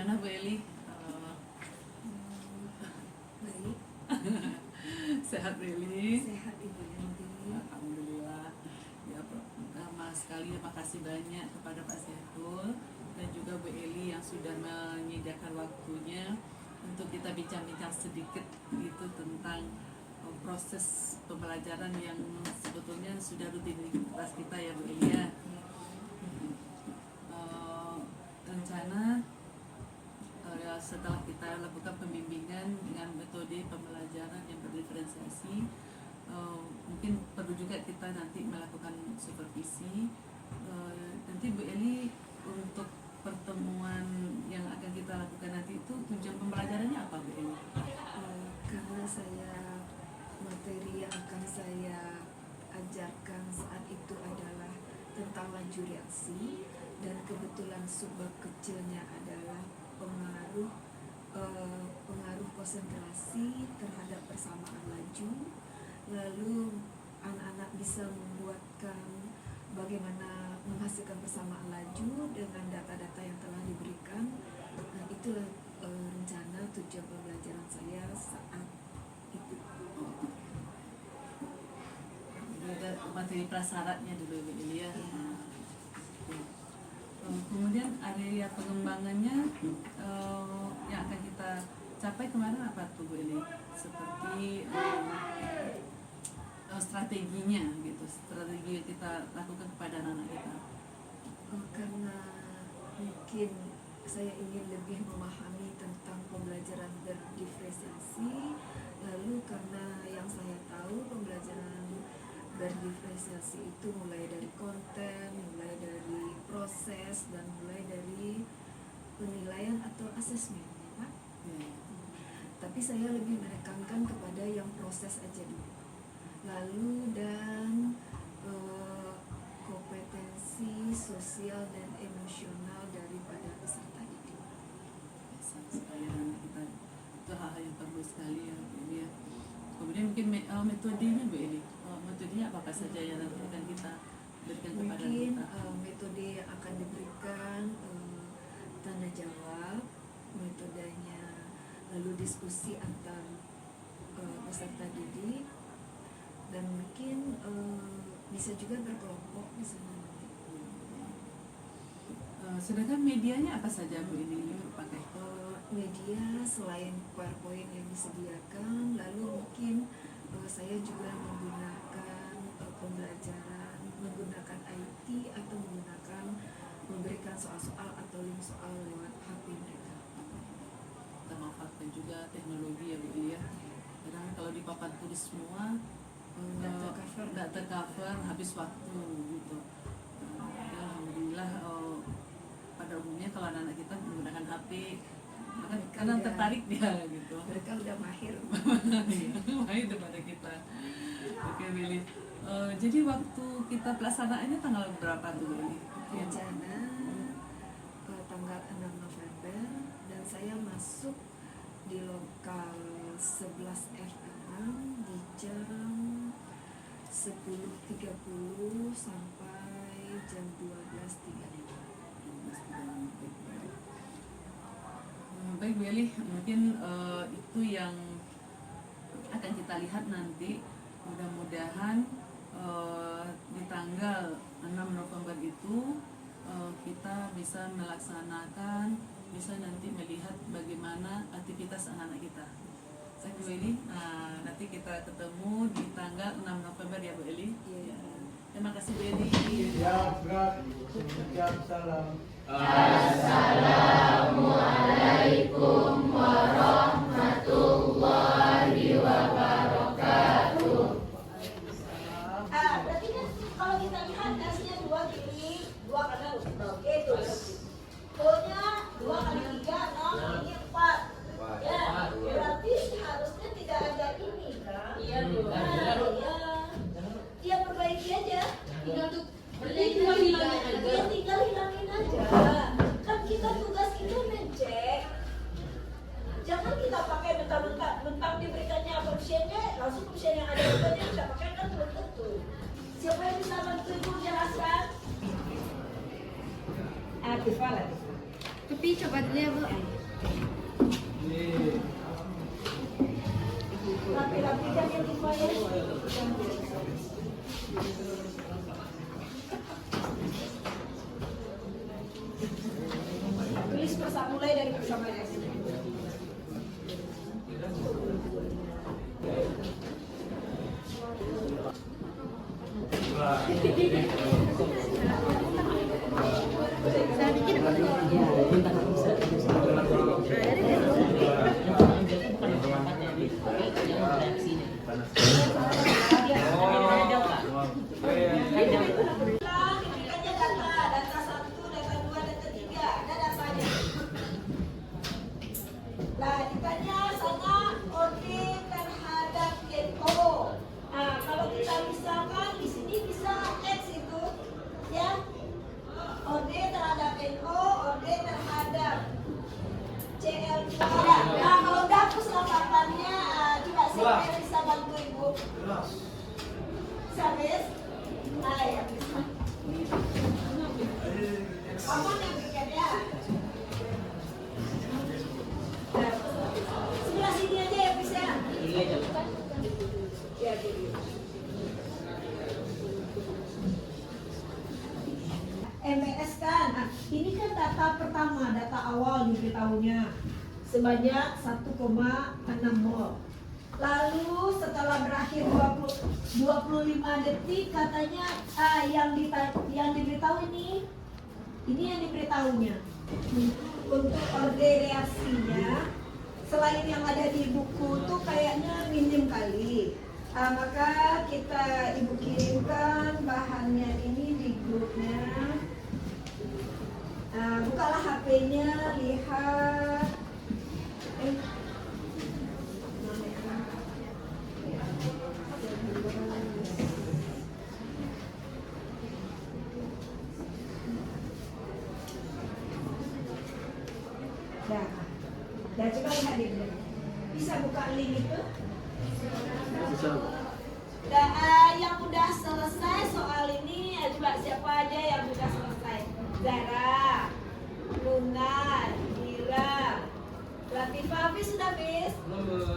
Gimana Bu Eli? Baik. Sehat Bu Eli? Sehat Ibu Yanti. Alhamdulillah. Ya, pertama sekali makasih banyak kepada Pak Saiful dan juga Bu Eli yang sudah menyediakan waktunya untuk kita bincang-bincang sedikit gitu tentang proses pembelajaran yang sebetulnya sudah rutinitas kita ya Bu Eli ya. Rencana setelah kita lakukan pembimbingan dengan metode pembelajaran yang berdiferensiasi, mungkin perlu juga kita nanti melakukan supervisi. Nanti Bu Eli untuk pertemuan yang akan kita lakukan nanti itu tujuan pembelajarannya apa Bu Eli? Karena materi yang akan saya ajarkan saat itu adalah tentang laju reaksi, dan kebetulan subbab kecilnya adalah pengaruh konsentrasi terhadap persamaan laju. Lalu anak-anak bisa membuatkan bagaimana menghasilkan persamaan laju dengan data-data yang telah diberikan. Nah, itulah rencana tujuan pembelajaran saya saat itu. Ada materi prasyaratnya dulu Bu Eli ya. Kemudian area pengembangannya yang akan kita capai kemarin apa tuh Bu Eli? Seperti strateginya gitu, strategi yang kita lakukan kepada anak-anak kita. Karena mungkin saya ingin lebih memahami tentang pembelajaran berdiferensiasi, lalu karena yang saya tahu pembelajaran berdiferensiasi itu mulai dari konten, mulai dari proses, dan mulai dari penilaian atau asesmen, ya Pak. Tapi saya lebih menekankan kepada yang proses aja dulu. Lalu dan kompetensi sosial dan emosional daripada peserta didik. Sekali anak kita itu hal yang perlu sekali ya Bu Eli ya. Kemudian mungkin metodenya Bu Eli, metodenya apa saja yang nanti akan kita berikan kepada mungkin kita? Metode yang akan diberikan tanya jawab metodenya, lalu diskusi antar peserta didik, dan mungkin bisa juga berkelompok di sana. Sedangkan medianya apa saja Bu ini pakai? Media selain PowerPoint yang disediakan, lalu mungkin saya juga menggunakan pembelajaran menggunakan IT atau memberikan soal-soal atau link soal lewat HP mereka. Kita manfaatkan juga teknologi ya Bu Eli ya. Kadang kalau di papan tulis semua nggak tercover, habis waktu gitu. Alhamdulillah pada umumnya kalau anak-anak kita menggunakan HP, maka kadang tertarik dia gitu. Mereka udah mahir. Mahir daripada kita. Oke Willy. Jadi waktu kita pelaksanaannya tanggal berapa tuh Willy? Rencana tanggal 6 November, dan saya masuk di lokal 11 FM di jam 10.30 sampai jam 12.30. Baik Bu Eli, mungkin itu yang akan kita lihat nanti. Mudah-mudahan di tanggal 6 November itu kita bisa melaksanakan, bisa nanti melihat bagaimana aktivitas anak-anak kita. Saya Bu Eli, nanti kita ketemu di tanggal 6 November ya Bu Eli. Iya. Terima kasih Bu Eli. Salam. Assalamualaikum warahmatullahi wabarakatuh. Berarti kan kalau kita lihat S-nya 2 kali 2 karena oke itu. O-nya 2 kali 3 6, ini 4. Ya, berarti seharusnya tidak ada ini kan? Iya, Ya perbaiki aja. tinggal tuh Tinggal hilangin aja. Kan kita tugas coba dulu ya, Bu. Rapi-rapikan yang di ya. Tulis mulai dari bersama ya. Saya bikin apa? Diberikannya data 1, data 2, data 3, ada datanya. Nah, ditanya sana orde terhadap NO. Nah, kalau kita misalkan di sini bisa X itu, ya, orde terhadap NO, orde terhadap CL2. Nah, kalau udah hapus lengkapannya, coba siapa yang bisa bantu ibu? Sabes? Nah, ya bisa. Kamu yang bikin ya? Nah, sebelah sini aja ya bisa. Ya, dulu. MBS kan, nah, ini kan data pertama, data awal diberitahunya sebanyak 1,6 mol. Lalu setelah berakhir 25 detik katanya yang diberitahu ini yang diberitahunya untuk orde reaksinya selain yang ada di buku tuh kayaknya minim kali. Maka kita ibu kirimkan bahannya ini di grupnya. Bukalah HP-nya, lihat. Dan coba lihat ini. Bisa buka link itu? Yang udah selesai soal ini, coba siapa aja yang udah selesai? Zara, Luna, Dira, Latifah, habis sudah bis?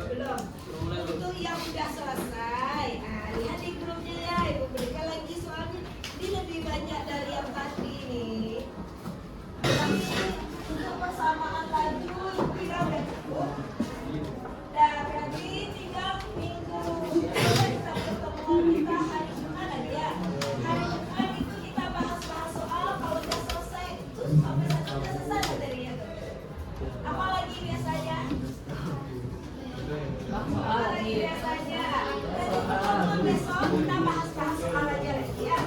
Belum. Untuk yang udah selesai, lihat di grupnya ya, ibu berikan lagi soalnya ini lebih banyak dari yang tadi nih. Tapi untuk persamaan laju, kira udah cukup. Dan berarti tinggal minggu kita pertemuan kita hari Jumat lagi ya. Hari Jumat itu kita bahas-bahas soal kalau udah selesai itu sampai sana udah selesai materinya tuh. Apalagi biasanya? Apalagi biasanya? Dan besok kita bahas-bahas soal aja lagi ya.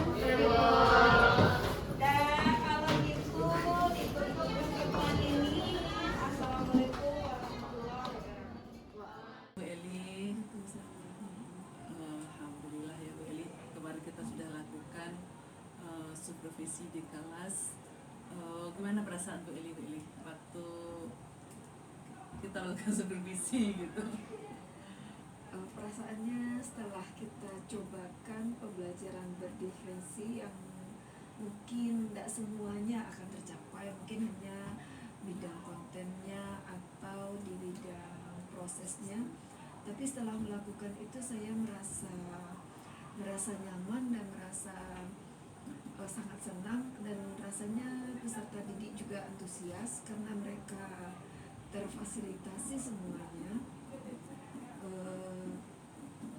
Dan kalau gitu ditutup pertemuan ini. Assalamualaikum warahmatullahi wabarakatuh. Bu Eli, alhamdulillah ya Bu Eli, kemarin kita sudah lakukan supervisi di kelas. Gimana perasaan Bu Eli waktu kita lakukan supervisi gitu? Perasaannya setelah kita cobakan pembelajaran berdiferensi yang mungkin tidak semuanya akan tercapai, mungkin hanya bidang kontennya atau di bidang prosesnya, tapi setelah melakukan itu saya merasa nyaman dan merasa sangat senang, dan rasanya peserta didik juga antusias karena mereka terfasilitasi semuanya.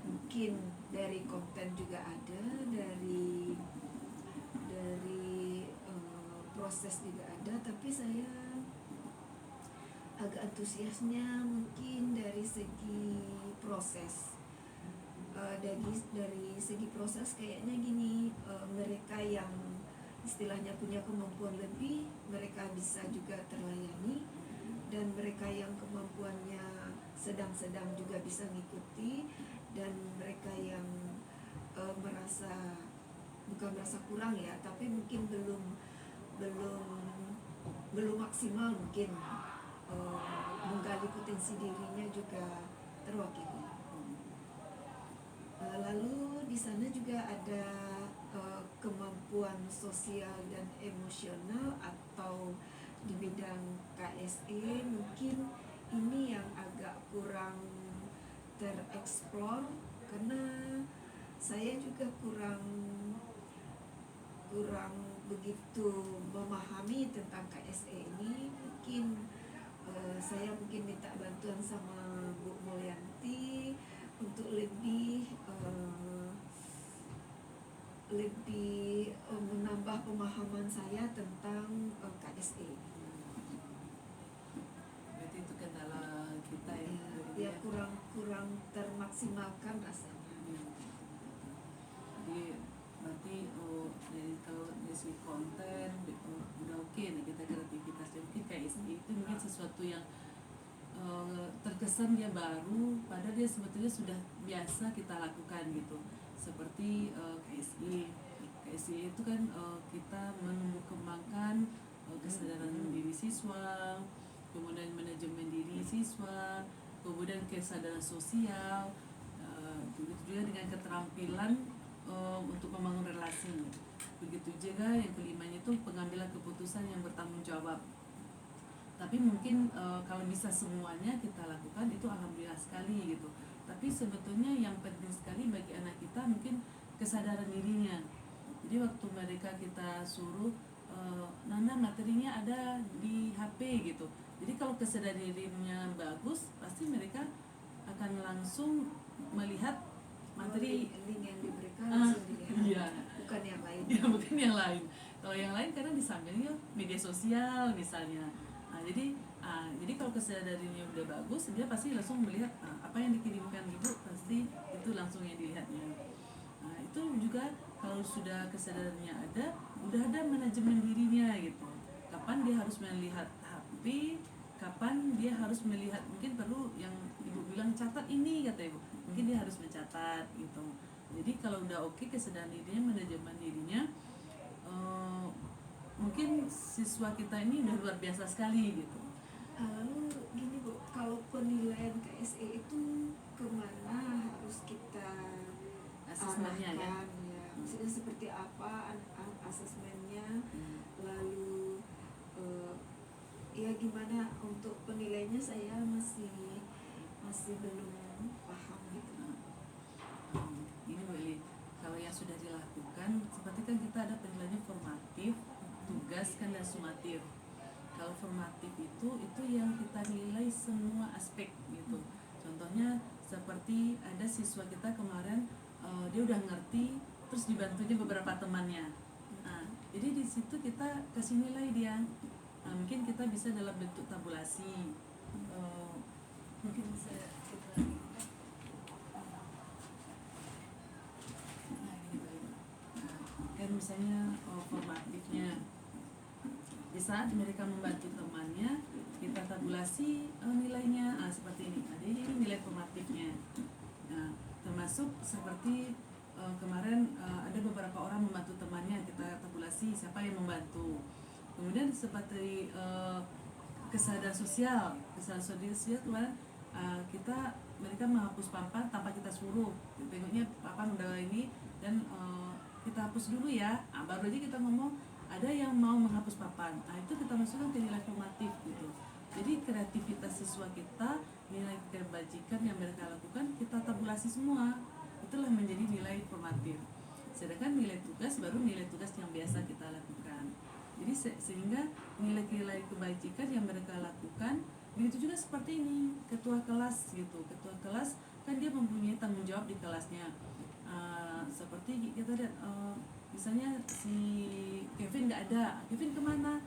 Mungkin dari konten juga ada, dari proses juga ada, tapi saya agak antusiasnya mungkin dari segi proses. Dari segi proses kayaknya gini, mereka yang istilahnya punya kemampuan lebih, mereka bisa juga terlayani, dan mereka yang kemampuannya sedang-sedang juga bisa mengikuti, dan mereka yang bukan merasa kurang ya, tapi mungkin belum maksimal mungkin menggali potensi dirinya juga terwakili. Lalu di sana juga ada kemampuan sosial dan emosional atau di bidang KSE mungkin ini yang agak kurang tereksplor karena saya juga kurang begitu memahami tentang KSE ini. Mungkin saya minta bantuan sama Bu Mulyanti untuk lebih menambah pemahaman saya tentang KSE. Berarti itu kendala kita ya. Ya kurang termaksimalkan rasanya. Jadi berarti dari kalau dari segi konten udah oke nih kita kreativitasnya. Mungkin KSE itu mungkin sesuatu yang terkesan dia baru, padahal dia sebetulnya sudah biasa kita lakukan gitu. Seperti KSE itu kan kita mengembangkan kesadaran diri siswa, kemudian manajemen diri siswa, kemudian kesadaran sosial, begitu juga dengan keterampilan untuk membangun relasi. Begitu juga yang kelimanya itu pengambilan keputusan yang bertanggung jawab. Tapi mungkin kalau bisa semuanya kita lakukan itu alhamdulillah sekali gitu. Tapi sebetulnya yang penting sekali bagi anak kita mungkin kesadaran dirinya. Jadi waktu mereka kita suruh Nana materinya ada di HP gitu. Jadi kalau kesadaran dirinya bagus, pasti mereka akan langsung melihat materi link yang diberikan langsung dilihat. Iya. Bukan yang lain. Ya bukan yang lain. Kalau yang lain karena disambilnya media sosial misalnya. Jadi kalau kesadarannya udah bagus, dia pasti langsung melihat apa yang dikirimkan ibu, pasti itu langsung yang dilihatnya. Itu juga kalau sudah kesadarannya ada, udah ada manajemen dirinya gitu. Kapan dia harus melihat HP, kapan dia harus melihat, mungkin perlu yang ibu bilang catat ini kata ibu, mungkin dia harus mencatat gitu. Jadi kalau udah oke kesadaran dirinya, manajemen dirinya, mungkin siswa kita ini udah luar biasa sekali gitu. Lalu gini Bu, kalau penilaian KSE itu kemana harus kita Asesmennya ya. arahkan ya? Maksudnya seperti apa asesmennya? Lalu ya gimana untuk penilaiannya, saya masih belum paham gitu. Ini boleh, kalau yang sudah dilakukan seperti kan kita ada penilaiannya formatif, tugas kan dan sumatif. Kalau formatif itu yang kita nilai semua aspek gitu. Contohnya seperti ada siswa kita kemarin dia udah ngerti, terus dibantunya beberapa temannya. Jadi di situ kita kasih nilai dia. Mungkin kita bisa dalam bentuk tabulasi. Mungkin bisa kita kan misalnya formatifnya. Di saat mereka membantu temannya, kita tabulasi nilainya seperti ini. Jadi ini nilai formatifnya. Termasuk seperti kemarin ada beberapa orang membantu temannya, kita tabulasi siapa yang membantu. Kemudian seperti kesadaran sosial kemarin mereka menghapus papan tanpa kita suruh. Tengoknya papan udah ini dan kita hapus dulu ya. Baru aja kita ngomong ada yang mau menghapus papan. Itu kita masukkan ke nilai formatif gitu. Jadi kreativitas siswa kita, nilai kebajikan yang mereka lakukan kita tabulasi semua. Itulah menjadi nilai formatif. Sedangkan nilai tugas baru nilai tugas yang biasa kita lakukan. Jadi sehingga nilai-nilai kebajikan yang mereka lakukan, begitu juga seperti ini ketua kelas gitu. Ketua kelas kan dia mempunyai tanggung jawab di kelasnya. Seperti kita lihat misalnya si Kevin nggak ada, Kevin kemana?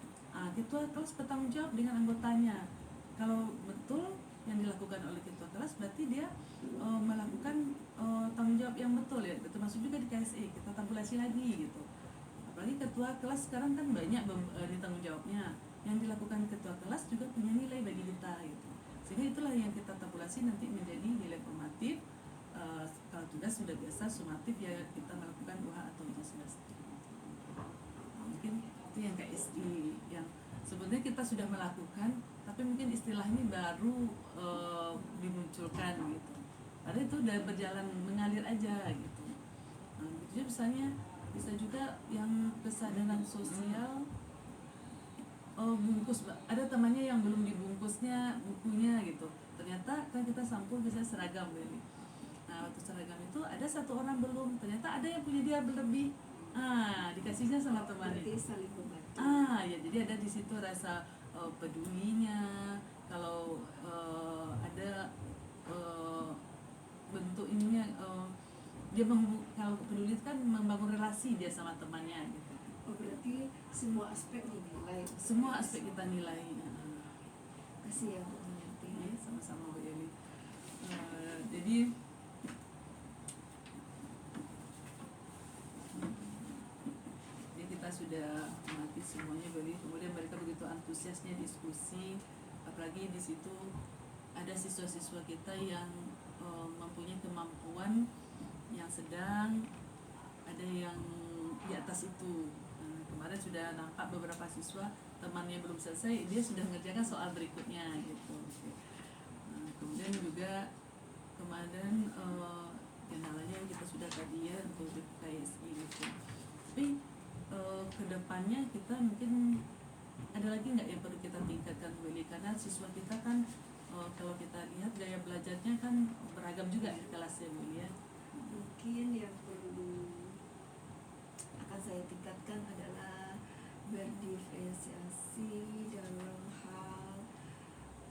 Ketua kelas bertanggung jawab dengan anggotanya. Kalau betul yang dilakukan oleh ketua kelas, berarti dia melakukan tanggung jawab yang betul ya. Termasuk juga di KSE kita tabulasi lagi gitu. Apalagi ketua kelas sekarang kan banyak tanggung jawabnya. Yang dilakukan ketua kelas juga punya nilai bagi kita gitu. Sehingga itulah yang kita tabulasi nanti menjadi nilai formatif. Kalau tugas sudah biasa sumatif ya kita melakukan 2 atau 11. Mungkin itu yang KSI yang sebenarnya kita sudah melakukan, tapi mungkin istilahnya baru dimunculkan gitu. Padahal itu udah berjalan mengalir aja gitu. Gitu misalnya bisa juga yang kesadaran sosial bungkus, ada temannya yang belum dibungkusnya bukunya gitu. Ternyata kan kita sampul bisa seragam ini. Nah waktu seragam itu ada satu orang belum, ternyata ada yang punya dia berlebih. Dikasihnya sama temannya. Berarti saling membantu. Ya jadi ada di situ rasa pedulinya. Kalau ada bentuk ininya, kalau peduli itu kan membangun relasi dia sama temannya gitu. Oh, berarti semua aspek dinilai. Semua aspek kita nilai. Kasih ya Bu Yanti. Iya, sama-sama Bu Yeli. Jadi kita sudah mati semuanya, jadi kemudian mereka begitu antusiasnya diskusi, apalagi di situ ada siswa-siswa kita yang mempunyai kemampuan yang sedang, ada yang di atas itu. Kemarin sudah nampak beberapa siswa temannya belum selesai, dia sudah mengerjakan soal berikutnya gitu. Kemudian juga kemarin kenalannya kita sudah tadi ya untuk KSI gitu. Tapi kedepannya kita mungkin ada lagi nggak yang perlu kita tingkatkan Willy, karena siswa kita kan kalau kita lihat gaya belajarnya kan beragam juga di kelasnya Willy ya. Mungkin yang perlu akan saya tingkatkan adalah berdiferensiasi dalam hal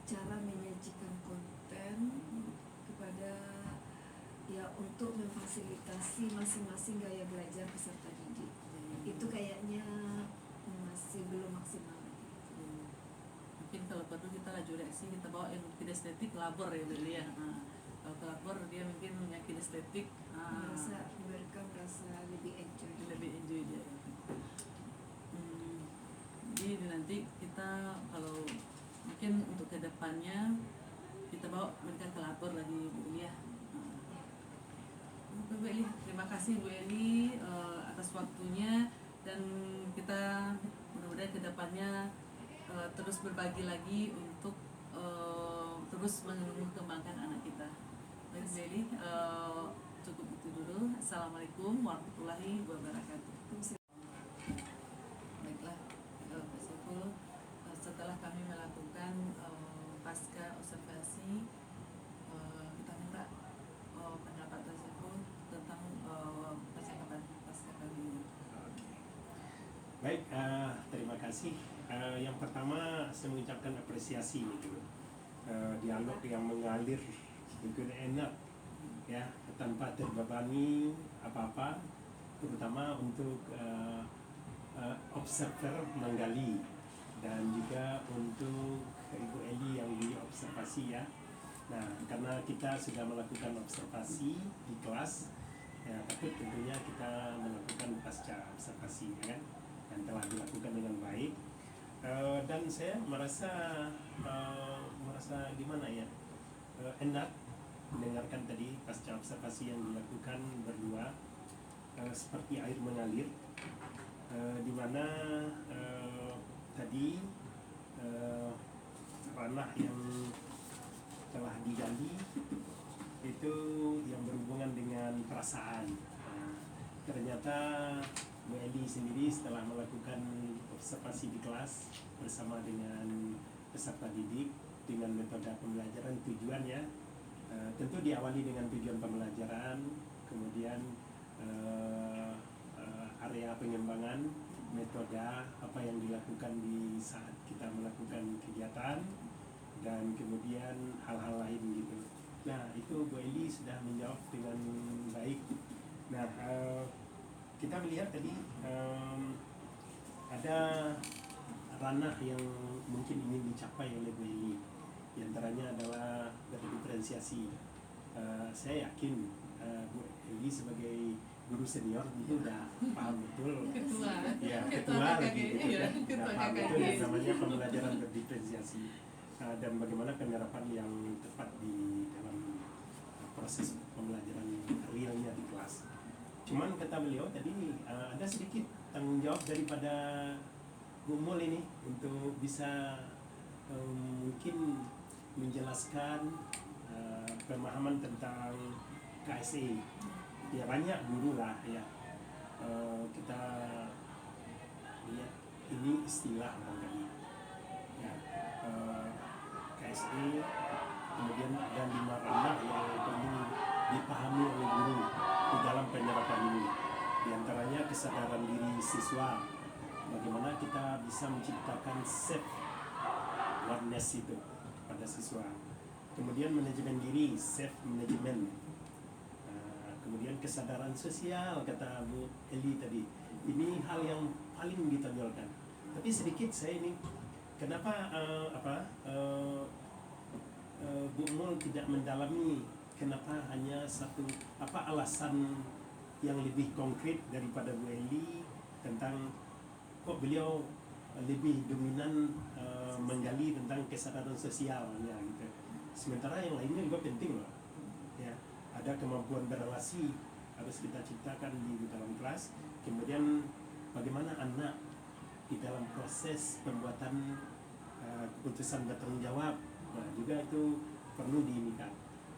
cara menyajikan konten kepada ya untuk memfasilitasi masing-masing gaya belajar peserta didik. Itu kayaknya masih belum maksimal. Mungkin kalau perlu kita laju reaksi, kita bawa yang kinestetik labor ya Willy ya. Kalau ke labor dia mungkin yang kinestetik Mereka merasa lebih enjoy dia. Jadi nanti kita kalau mungkin untuk kedepannya kita bawa mereka ke labor lagi Bu Eli ya. Bu Eli, terima kasih Bu Eli atas waktunya, dan kita mudah-mudahan kedepannya terus berbagi lagi untuk terus mengembangkan anak kita. Baik Bu Eli, cukup itu dulu. Assalamualaikum warahmatullahi wabarakatuh. Baiklah Pak Saiful, setelah kami melakukan pasca observasi, kita minta pendapat Pak Saiful tentang percakapan pasca kali ini. Baik, terima kasih. Yang pertama saya mengucapkan apresiasi gitu, dialog yang mengalir begitu enak ya, tanpa terbebani apa-apa, terutama untuk observer menggali, dan juga untuk Ibu Eli yang diobservasi ya. Nah, karena kita sudah melakukan observasi di kelas ya, tapi tentunya kita melakukan pasca observasi ya kan, dan telah dilakukan dengan baik. Dan saya merasa gimana ya, enak mendengarkan tadi pasca observasi yang dilakukan berdua, seperti air mengalir, di mana tadi ranah yang telah digali itu yang berhubungan dengan perasaan. Ternyata Bu Eli sendiri setelah melakukan observasi di kelas bersama dengan peserta didik dengan metode pembelajaran, tujuannya tentu diawali dengan tujuan pembelajaran, kemudian area pengembangan metode apa yang dilakukan di saat kita melakukan kegiatan, dan kemudian hal-hal lain gitu. Nah, itu Bu Eli sudah menjawab dengan baik. Nah, kita melihat tadi ada ranah yang mungkin ingin dicapai oleh Bu Eli. Di antaranya adalah berdiferensiasi. Saya yakin Bu Eli sebagai guru senior itu udah paham betul. Ketua lagi gitu kan. Paham betul yang namanya pembelajaran berdiferensiasi, dan bagaimana penerapan yang tepat di dalam proses pembelajaran realnya di kelas. Cuman kata beliau tadi ada sedikit tanggung jawab daripada Bu Mul ini untuk bisa mungkin menjelaskan pemahaman tentang KSE. Ya banyak guru lah ya, kita lihat ini istilah barangkali KSE, kemudian dan 5 ranah yang perlu dipahami oleh guru di dalam penyerapan ini. Di antaranya kesadaran diri siswa, bagaimana kita bisa menciptakan self awareness itu pada siswa. Kemudian manajemen diri, self management. Kemudian kesadaran sosial, kata Bu Eli tadi. Ini hal yang paling ditonjolkan. Tapi sedikit saya ini, kenapa Bu Mul tidak mendalami kenapa hanya satu, apa alasan yang lebih konkret daripada Bu Eli tentang kok beliau lebih dominan menggali tentang kesadaran sosialnya gitu. Sementara yang lainnya juga penting loh. Ya, ada kemampuan berrelasi harus kita ciptakan di dalam kelas. Kemudian bagaimana anak di dalam proses pembuatan keputusan bertanggung jawab, nah juga itu perlu diinikan.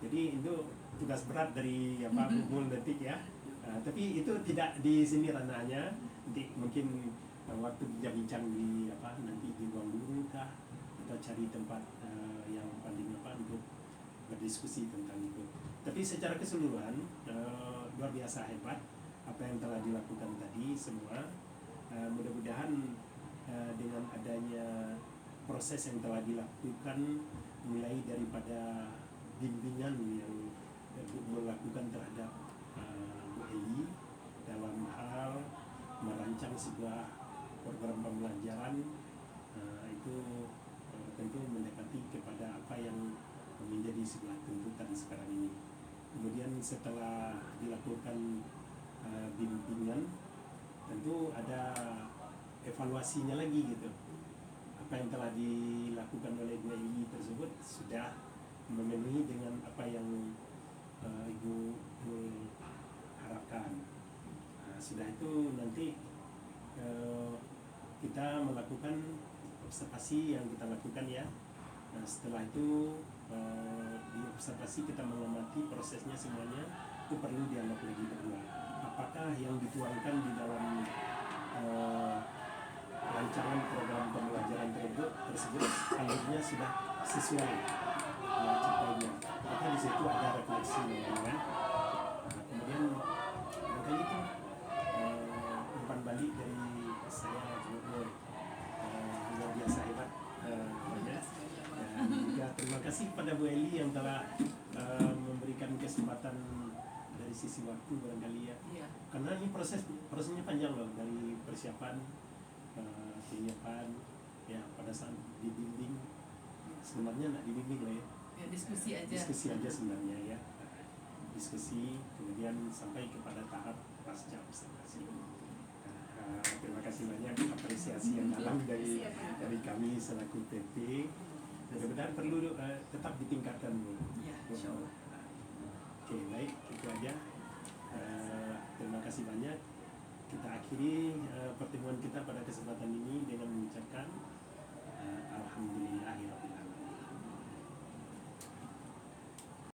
Jadi itu tugas berat dari Pak Mul Detik ya. Tapi itu tidak di sini ranahnya. Nanti mungkin waktu bincang di nanti di ruang guru kah, kita cari tempat yang paling untuk berdiskusi tentang itu. Tapi secara keseluruhan luar biasa hebat apa yang telah dilakukan tadi semua. Mudah-mudahan dengan adanya proses yang telah dilakukan, mulai daripada bimbingan yang melakukan terhadap Bu Eli dalam hal merancang sebuah program pembelajaran, itu tentu mendekati kepada apa yang menjadi sebuah tuntutan sekarang ini. Kemudian setelah dilakukan bimbingan, tentu ada evaluasinya lagi gitu. Apa yang telah dilakukan oleh Bu Eli tersebut sudah memenuhi dengan apa yang Ibu harapkan. Sudah itu nanti kita melakukan observasi yang kita lakukan ya. Nah, setelah itu di observasi kita mengamati prosesnya semuanya, itu perlu dianggap lagi berdua. Apakah yang dituangkan di dalam rancangan program pembelajaran tersebut alurnya sudah sesuai capainya? Apakah di situ ada refleksi kan? Kemudian makanya itu umpan balik dari saya juga luar biasa hebat banyak. Dan juga terima kasih kepada Bu Eli yang telah memberikan kesempatan dari sisi waktu barangkali ya. Iya. Karena ini prosesnya panjang loh, dari persiapan, penyiapan, ya pada saat dibimbing, sebenarnya nggak dibimbing lah ya. Ya, diskusi aja. Diskusi aja sebenarnya ya. Diskusi, kemudian sampai kepada tahap pasca observasi. Terima kasih banyak apresiasi yang dalam dari kami selaku PP. Mudah-mudahan perlu tetap ditingkatkan Bu. Ya, insyaallah. Oke, baik, itu aja. Terima kasih banyak. Kita akhiri pertemuan kita pada kesempatan ini dengan mengucapkan alhamdulillahirabbil alamin.